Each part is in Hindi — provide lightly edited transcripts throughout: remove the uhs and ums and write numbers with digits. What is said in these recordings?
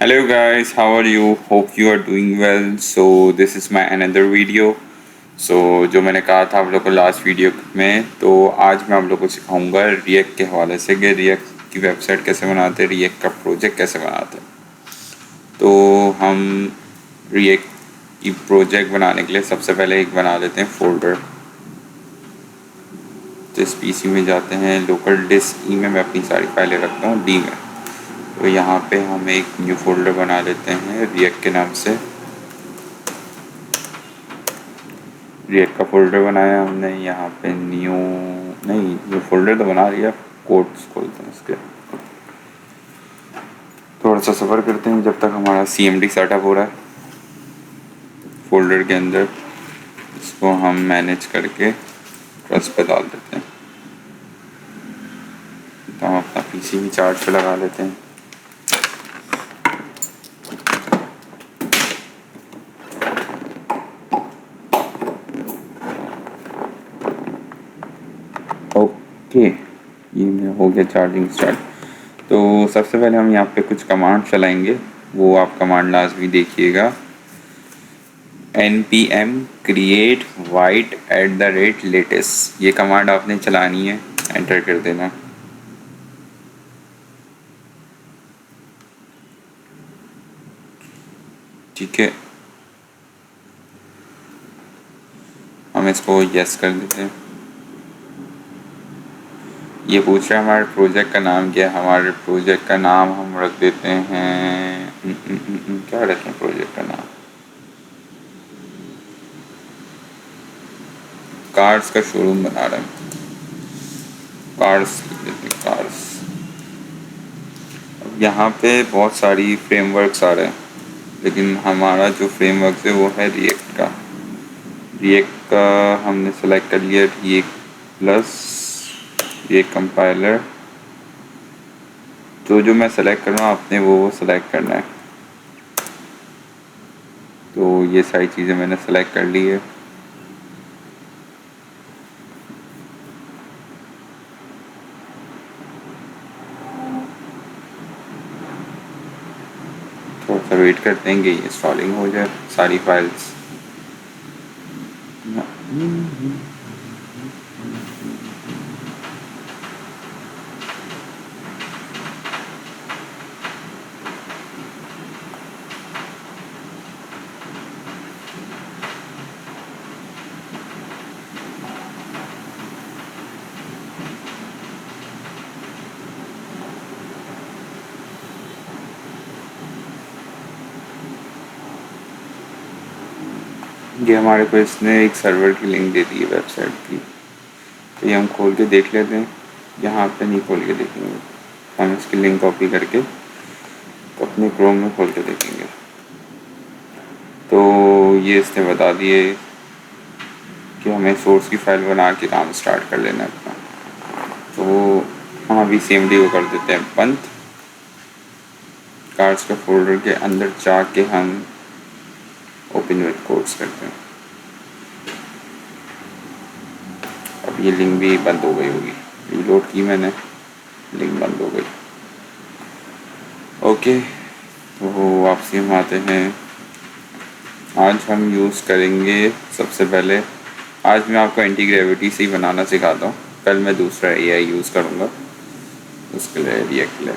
Hello guys, how are you? Hope you are doing well. So this is my another video. जो मैंने कहा था आप लोग को लास्ट वीडियो में, तो आज मैं आप लोग को सिखाऊंगा रिएक्ट के हवाले से कि रिएक्ट की वेबसाइट कैसे बनाते हैं, रिएक्ट का प्रोजेक्ट कैसे बनाते हैं। तो हम रिएक्ट की प्रोजेक्ट बनाने के लिए सबसे पहले एक बना लेते हैं फोल्डर। तो इस पीसी में जाते हैं, लोकल डिस्क ई में मैं अपनी सारी फाइलें रखता हूँ डी में। तो यहाँ पे हम एक न्यू फोल्डर बना लेते हैं रिएक्ट के नाम से। रिएक्ट का फोल्डर बनाया हमने, यहाँ पे न्यू फोल्डर तो बना लिया। कोड्स खोलते हैं इसके, थोड़ा सा सफ़र करते हैं जब तक हमारा CMD सेटअप हो रहा है फोल्डर के अंदर। इसको हम मैनेज करके ट्रस्ट पे डाल देते हैं। तो हम अपना PC भी चार्ज पे लगा लेते हैं। ओके, ये मेरा हो गया चार्जिंग स्टार्ट। तो सबसे पहले हम यहाँ पे कुछ कमांड चलाएंगे, वो आप कमांड लाजमी देखिएगा। npm create white @latest, ये कमांड आपने चलानी है, एंटर कर देना। ठीक है, हम इसको यस कर देते हैं। ये पूछ रहा है हमारे प्रोजेक्ट का नाम क्या है। हमारे प्रोजेक्ट का नाम हम रख देते हैं क्या रखें प्रोजेक्ट का नाम? कार्स का शोरूम बना रहे हैं, कार्स लिख देते हैं, कार्स। अब यहाँ पे बहुत सारी फ्रेमवर्क्स आ रहे हैं, लेकिन हमारा जो फ्रेमवर्क है वो है रिएक्ट का। रिएक्ट का हमने सेलेक्ट कर लिया, रिएक्ट प्लस रिएक्ट कंपाइलर। तो जो मैं सेलेक्ट कर रहा हूँ आपने वो सेलेक्ट करना है। तो ये सारी चीज़ें मैंने सेलेक्ट कर ली है। थोड़ा सा वेट करते हैं कि ये इंस्टॉलिंग हो जाए सारी फाइल्स। ये हमारे को इसने एक सर्वर की लिंक दे दी है वेबसाइट की, तो ये हम खोल के देख लेते हैं। यहाँ पे नहीं खोल के देखेंगे, हम इसकी लिंक कॉपी करके तो अपने क्रोम में खोल के देखेंगे। तो ये इसने बता दिए कि हमें सोर्स की फाइल बना के काम स्टार्ट कर लेना है अपना। तो हम अभी CMD को कर देते हैं बंद। कार्ड्स के फोल्डर के अंदर जाके हम ओपन विद कोड्स करते हैं। अब ये लिंक भी बंद हो गई होगी, रीलोड की मैंने, लिंक बंद हो गई। ओके, तो वापसी हम आते हैं। आज हम यूज़ करेंगे सबसे पहले, आज मैं आपको एंटी ग्रेविटी से ही बनाना सिखाता हूँ। कल मैं दूसरा AI यूज़ करूँगा उसके लिए, रिएक्ट के लिए।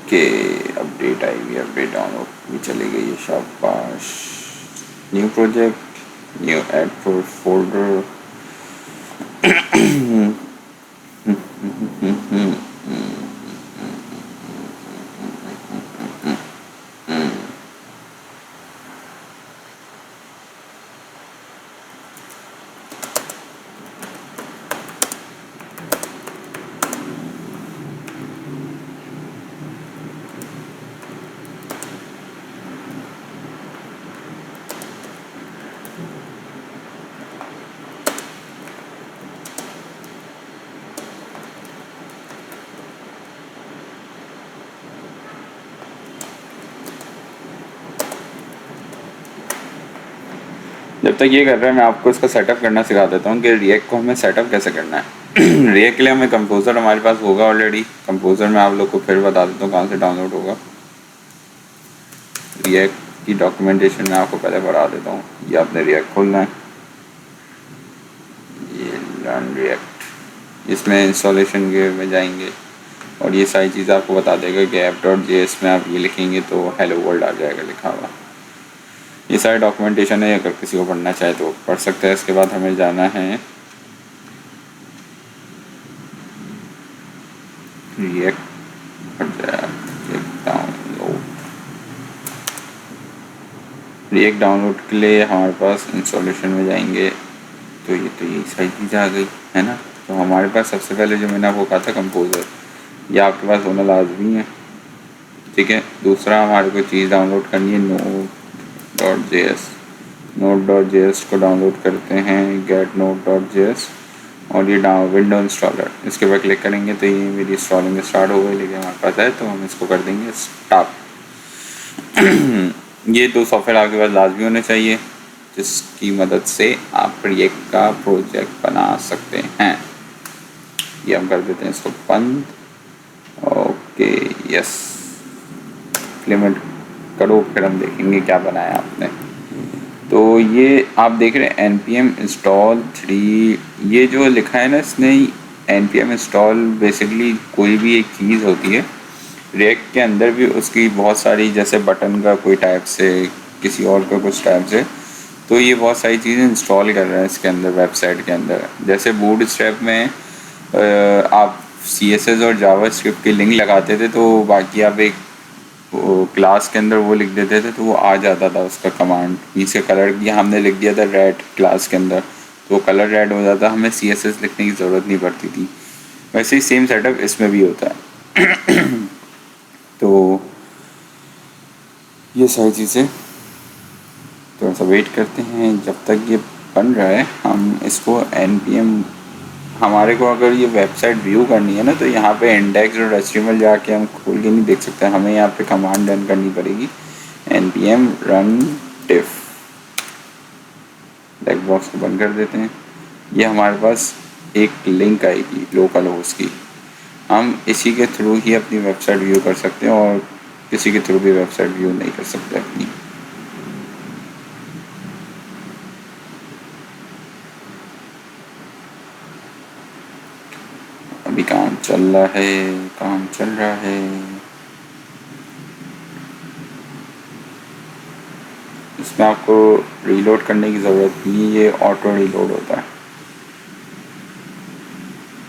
ओके, अपडेट आई हुई, अपडेट डाउनलोड भी चली गई है, शाबाश। New project, new add for folder. जब तक ये कर रहा है मैं आपको इसका सेटअप करना सिखा देता हूँ कि रिएक्ट को हमें सेटअप कैसे करना है। रिएक्ट के लिए हमें कंपोजर हमारे पास होगा ऑलरेडी। कंपोजर में आप लोग को फिर बता देता हूँ कहाँ से डाउनलोड होगा। रिएक्ट की डॉक्यूमेंटेशन में आपको पहले बढ़ा देता हूँ। ये आपने रिएक्ट खोलना है, ये लर्न रिएक्ट, इसमें इंस्टॉलेशन के में जाएंगे और ये सारी चीज़ आपको बता देगा कि app.js में आप ये लिखेंगे तो हेलो वर्ल्ड आ जाएगा लिखा हुआ। ये सारे डॉक्यूमेंटेशन है, अगर किसी को पढ़ना चाहे तो पढ़ सकते हैं। इसके बाद हमें जाना है रिएक्ट डाउनलोड। रिएक्ट डाउनलोड के लिए हमारे पास इंस्टॉलेशन में जाएंगे तो ये सारी चीज़ आ गई है ना। तो हमारे पास सबसे पहले जो मैंने आपको कहा था कंपोजर, ये आपके पास होना लाजमी है, ठीक है। दूसरा हमारे को चीज़ डाउनलोड करनी है node.js। node.js को डाउनलोड करते हैं, get node.js, और ये विंडो इंस्टॉलर, इसके ऊपर क्लिक करेंगे तो ये मेरी इंस्टॉलिंग स्टार्ट हो गई। लेकिन हमारे पास है तो हम इसको कर देंगे स्टॉप। ये दो सॉफ्टवेयर आपके पास लाजमी होने चाहिए जिसकी मदद से आप रिएक्ट का प्रोजेक्ट बना सकते हैं। ये हम कर देते हैं इसको बंद। ओके यस, इम्प्लीमेंट करो, फिर हम देखेंगे क्या बनाया आपने। तो ये आप देख रहे हैं npm install 3, ये जो लिखा है ना इसने, npm install बेसिकली कोई भी एक चीज़ होती है रिएक्ट के अंदर भी, उसकी बहुत सारी, जैसे बटन का कोई टाइप से, किसी और का कुछ टाइप से, तो ये बहुत सारी चीज़ें इंस्टॉल कर रहे हैं इसके अंदर वेबसाइट के अंदर। जैसे बूट स्ट्रैप में आप CSS और जावास्क्रिप्ट की लिंक लगाते थे तो बाकी आप एक क्लास के अंदर वो लिख देते थे तो वो आ जाता था उसका कमांड, इसके कलर की हमने लिख दिया था रेड क्लास के अंदर तो कलर रेड हो जाता, हमें CSS लिखने की ज़रूरत नहीं पड़ती थी। वैसे ही सेम सेटअप इसमें भी होता है। तो ये सारी चीज़ें थोड़ा सा वेट करते हैं जब तक ये बन रहा है। हम इसको npm, हमारे को अगर ये वेबसाइट व्यू करनी है ना तो यहाँ पे इंडेक्स और HTML जाके हम खोल के नहीं देख सकते, हमें यहाँ पे कमांड रन करनी पड़ेगी, npm run diff। Black box को बंद कर देते हैं। ये हमारे पास एक लिंक आएगी लोकल होस्ट की, हम इसी के थ्रू ही अपनी वेबसाइट व्यू कर सकते हैं और किसी के थ्रू भी वेबसाइट व्यू नहीं कर सकते अपनी। अभी काम चल रहा है, काम चल रहा है। इसमें आपको रीलोड करने की ज़रूरत नहीं है, ये ऑटो रीलोड होता है,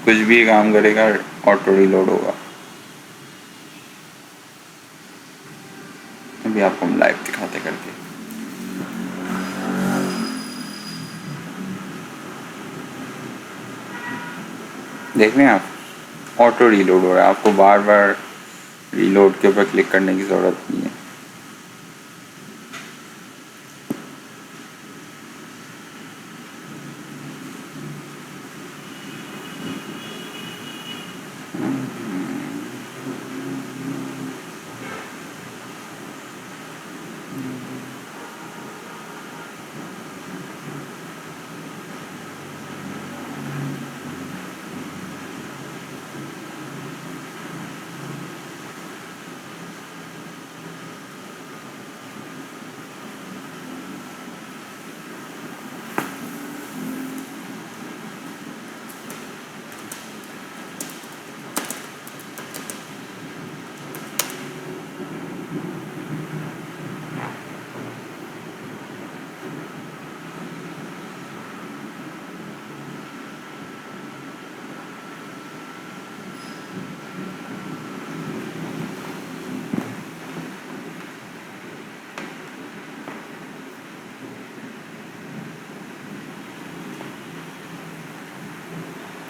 कुछ भी काम करेगा ऑटो रीलोड होगा। अभी आपको हम लाइव दिखाते करके। देख रहे हैं आप, ऑटो रीलोड हो रहा है, आपको बार बार रीलोड के ऊपर क्लिक करने की ज़रूरत नहीं है।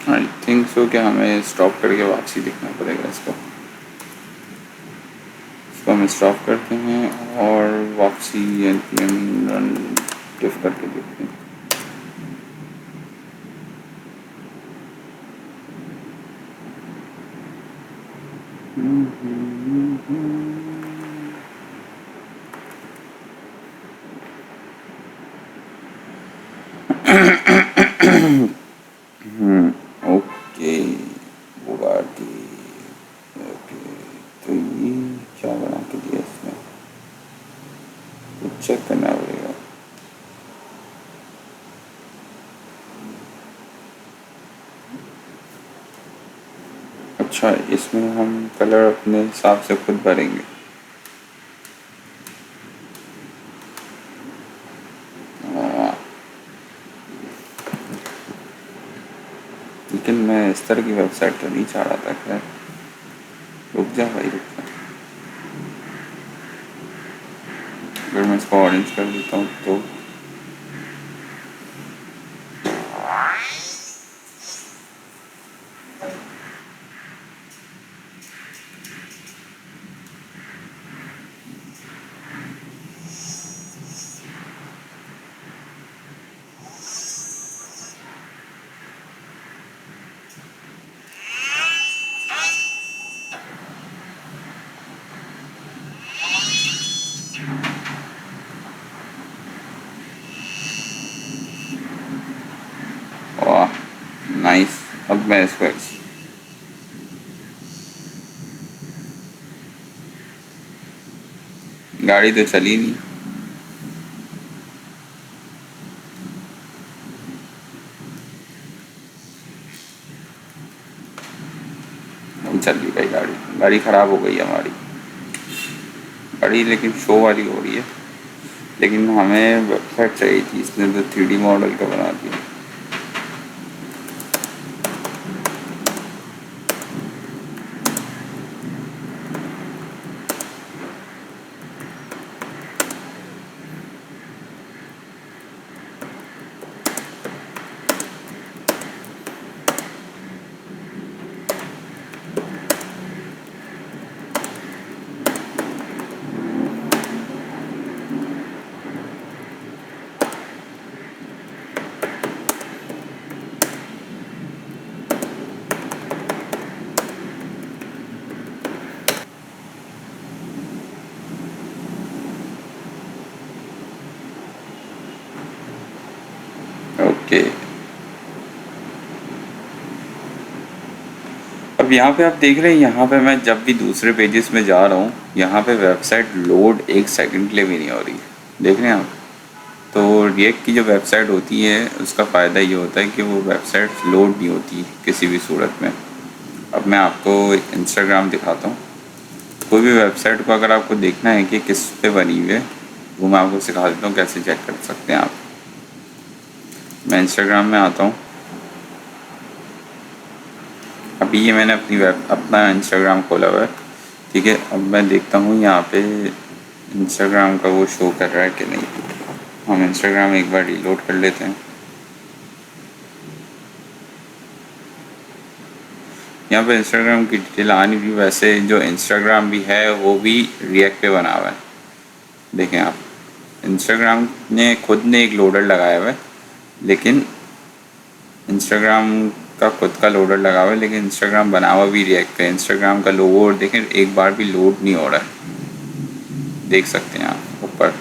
आई थिंक सो कि हमें स्टॉप करके वापसी लिखना पड़ेगा इसको हम स्टॉप करते हैं और वापसी npm रन डिफ करके देखते हैं। Okay Bugatti. ओके, तो ये क्या बना के दिया इसने, कुछ चेक करना पड़ेगा। अच्छा, इसमें हम कलर अपने हिसाब से खुद भरेंगे। हाँ, लेकिन मैं इस तरह की वेबसाइट तो नहीं चाह रहा था। खैर, रुक जा भाई रुक जा। अगर मैं इसको ऑरेंज कर देता हूँ तो वाह नाइस। अब मैं इसको गाड़ी तो चली नहीं। नहीं चल रही भाई गाड़ी, गाड़ी खराब हो गई हमारी गाड़ी, लेकिन शो वाली हो रही है। लेकिन हमें वेबसाइट चाहिए थी, इसने तो 3D मॉडल का बना दिया। ओके, अब यहाँ पे आप देख रहे हैं, यहाँ पे मैं जब भी दूसरे पेजेस में जा रहा हूँ, यहाँ पे वेबसाइट लोड 1 सेकंड के लिए भी नहीं हो रही है। देख रहे हैं आप। तो रिएक्ट की जो वेबसाइट होती है उसका फ़ायदा ये होता है कि वो वेबसाइट लोड नहीं होती किसी भी सूरत में। अब मैं आपको इंस्टाग्राम दिखाता हूँ। कोई भी वेबसाइट को अगर आपको देखना है कि किस पे बनी हुई है, वो मैं आपको सिखा देता हूँ कैसे चेक कर सकते हैं आप। मैं इंस्टाग्राम में आता हूँ। अभी ये मैंने अपना इंस्टाग्राम खोला हुआ है, ठीक है। अब मैं देखता हूँ यहाँ पे इंस्टाग्राम का वो शो कर रहा है कि नहीं। हम इंस्टाग्राम एक बार रिलोड कर लेते हैं। यहाँ पे इंस्टाग्राम की डिटेल आ नहीं रही। वैसे जो इंस्टाग्राम भी है वो भी रिएक्ट पे बना हुआ है। देखें आप, इंस्टाग्राम ने खुद ने एक लोडर लगाया हुआ है, लेकिन इंस्टाग्राम का खुद का लोडर लगा हुआ है, लेकिन इंस्टाग्राम बना हुआ भी रिएक्ट पे। इंस्टाग्राम का लोगो और देखें, एक बार भी लोड नहीं हो रहा है। देख सकते हैं आप ऊपर।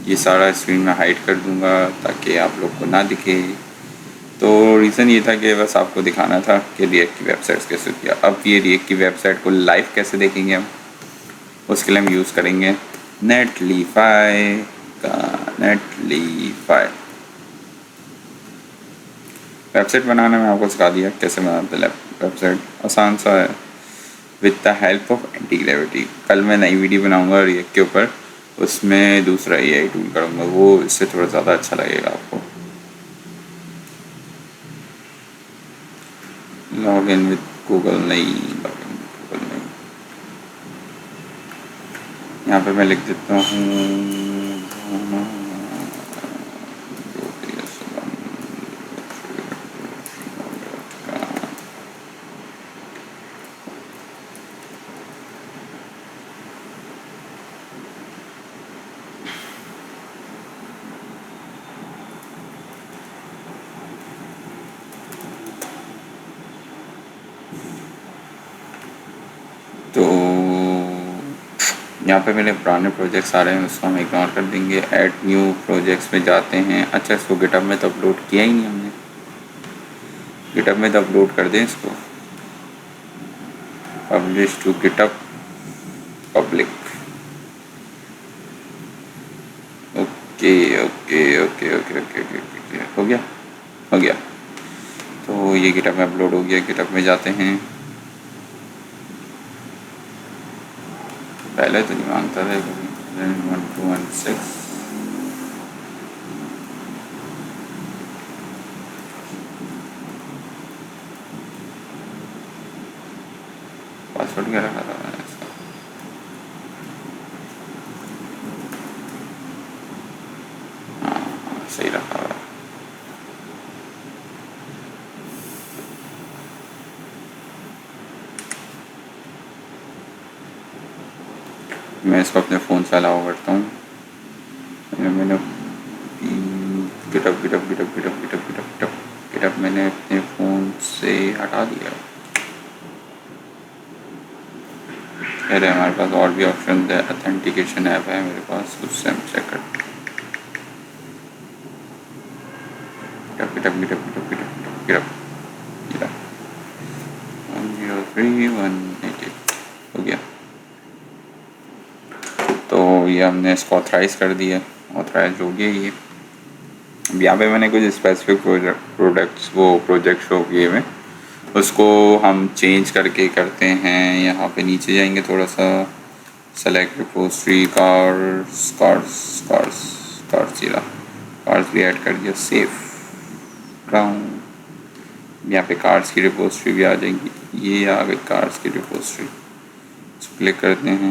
ये सारा स्क्रीन में हाइड कर दूंगा ताकि आप लोग को ना दिखे। तो रीज़न ये था कि बस आपको दिखाना था कि रिएक्ट की वेबसाइट्स कैसे किया। अब ये रिएक्ट की वेबसाइट को लाइव कैसे देखेंगे हम, उसके लिए हम यूज़ करेंगे नेटलीफाई का। नेटलीफाई वेबसाइट बनाना मैं आपको सिखा दिया कैसे बनाते हैं वेबसाइट। आसान सा है, with the help of anti gravity. कल मैं नई वीडियो बनाऊंगा रिएक्ट के ऊपर, उसमें दूसरा एआई टूल करूँगा, वो इससे थोड़ा ज़्यादा अच्छा लगेगा आपको। लॉग इन विद गूगल नहीं, लॉग इन विद गूगल नहीं। यहाँ पे मैं लिख देता हूँ तो यहाँ पे मेरे पुराने प्रोजेक्ट्स आ रहे हैं, उसको हम इग्नोर कर देंगे। ऐड न्यू प्रोजेक्ट्स में जाते हैं। अच्छा, इसको गिटहब में तो अपलोड किया ही नहीं हमने। गिटअप में तो अपलोड कर दें इसको, publish to GitHub public. Okay okay okay okay okay okay, हो गया हो गया। तो ये गिटअप में अपलोड हो गया। गिटअप में जाते हैं, पहले तो नहीं मांगता था, 1216 पासवर्ड क्या रखा था मैंने इसका? हाँ सही रखा हुआ है। मैं इसको अपने फ़ोन से अलाउ करता हूँ। मैंने GitHub GitHub GitHub GitHub GitHub GitHub GitHub GitHub मैंने अपने फ़ोन से हटा दिया। अरे हमारे पास और भी ऑप्शन है, ऑथेंटिकेशन ऐप है मेरे पास, उससे हम चेक करते हैं। GitHub GitHub GitHub GitHub GitHub GitHub 103 हो गया। तो ये हमने इसको ऑथराइज़ कर दिया, ऑथराइज हो गया ये। अब यहाँ पे मैंने कुछ स्पेसिफिक प्रोजेक्ट शो किए हुए, उसको हम चेंज करके करते हैं। यहाँ पे नीचे जाएंगे थोड़ा सा, सेलेक्ट रिपोजिटरी, कार्स भी ऐड कर दिया, सेफ ग्राउंड। यहाँ पे कार्स की रिपोजिटरी भी आ जाएंगी, ये आ गई कार्स की रिपोजिटरी। क्लिक करते हैं।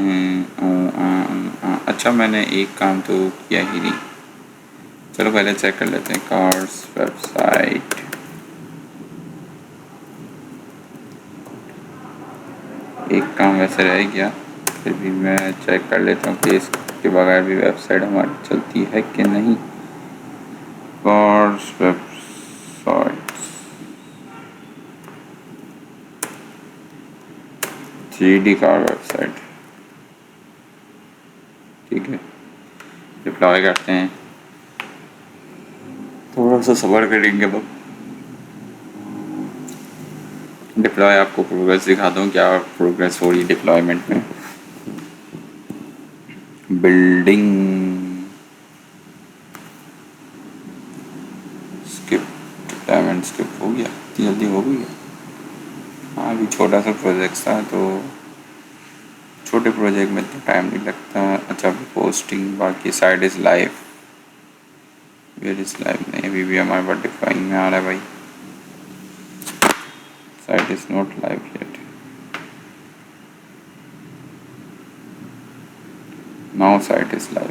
अच्छा मैंने एक काम तो किया ही नहीं, चलो पहले चेक कर लेते हैं कार्स वेबसाइट। एक काम वैसे रह गया, फिर भी मैं चेक कर लेता हूँ कि इसके बगैर भी वेबसाइट हमारी चलती है कि नहीं। Cars website 3D car website, ठीक है। डिप्लॉय करते हैं, थोड़ा सा सब्र करेंगे। अब डिप्लॉय आपको प्रोग्रेस दिखाता हूँ, क्या प्रोग्रेस हो रही है डिप्लॉयमेंट में। बिल्डिंग स्किप, डिप्लॉयमेंट स्किप हो गया, इतनी जल्दी हो गई है। हाँ अभी छोटा सा प्रोजेक्ट था, तो छोटे प्रोजेक्ट में तो टाइम नहीं लगता। अच्छा पोस्टिंग, बाकी site is live, where is live नहीं, अभी भी हमारे पास डिप्लॉइंग में आ रहा है भाई। Site is not live yet, now site is live.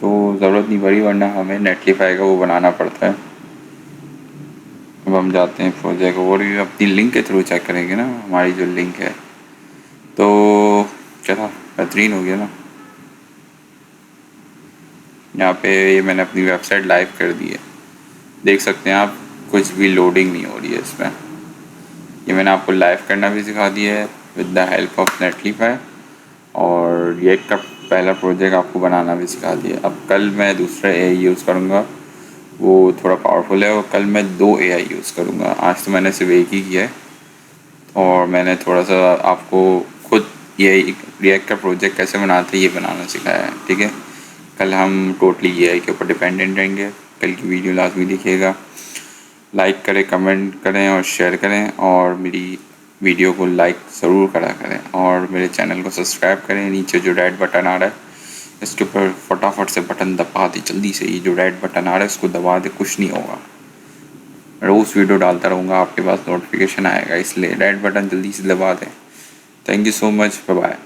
तो ज़रूरत नहीं पड़ी, वरना हमें नेटलीफाई का वो बनाना पड़ता है। अब हम जाते हैं प्रोजेक्ट ओवरव्यू, अपनी लिंक के थ्रू चेक करेंगे ना हमारी जो लिंक है। तो चला बेहतरीन हो गया ना। यहाँ पे ये मैंने अपनी वेबसाइट लाइव कर दी है, देख सकते हैं आप, कुछ भी लोडिंग नहीं हो रही है इसमें। ये मैंने आपको लाइव करना भी सिखा दिया है विद द हेल्प ऑफ नेटलीफाई, और ये का पहला प्रोजेक्ट आपको बनाना भी सिखा दिया। अब कल मैं दूसरा AI यूज़ करूँगा, वो थोड़ा पावरफुल है, और कल मैं 2 AI यूज़ करूँगा। आज तो मैंने सिर्फ एक ही किया है, और मैंने थोड़ा सा आपको खुद ये रिएक्ट का प्रोजेक्ट कैसे बनाते हैं ये बनाना सिखाया है, ठीक है। कल हम टोटली AI के ऊपर डिपेंडेंट रहेंगे। कल की वीडियो लाजमी देखिएगा, लाइक करें, कमेंट करें और शेयर करें, और मेरी वीडियो को लाइक ज़रूर करा करें, और मेरे चैनल को सब्सक्राइब करें। नीचे जो रेड बटन आ रहा है इसके ऊपर फटाफट से बटन दबा दे, जल्दी से। ये जो रेड बटन आ रहा है इसको दबा दे, कुछ नहीं होगा। रोज़ वीडियो डालता रहूँगा, आपके पास नोटिफिकेशन आएगा, इसलिए रेड बटन जल्दी से दबा दें। Thank you so much, bye bye.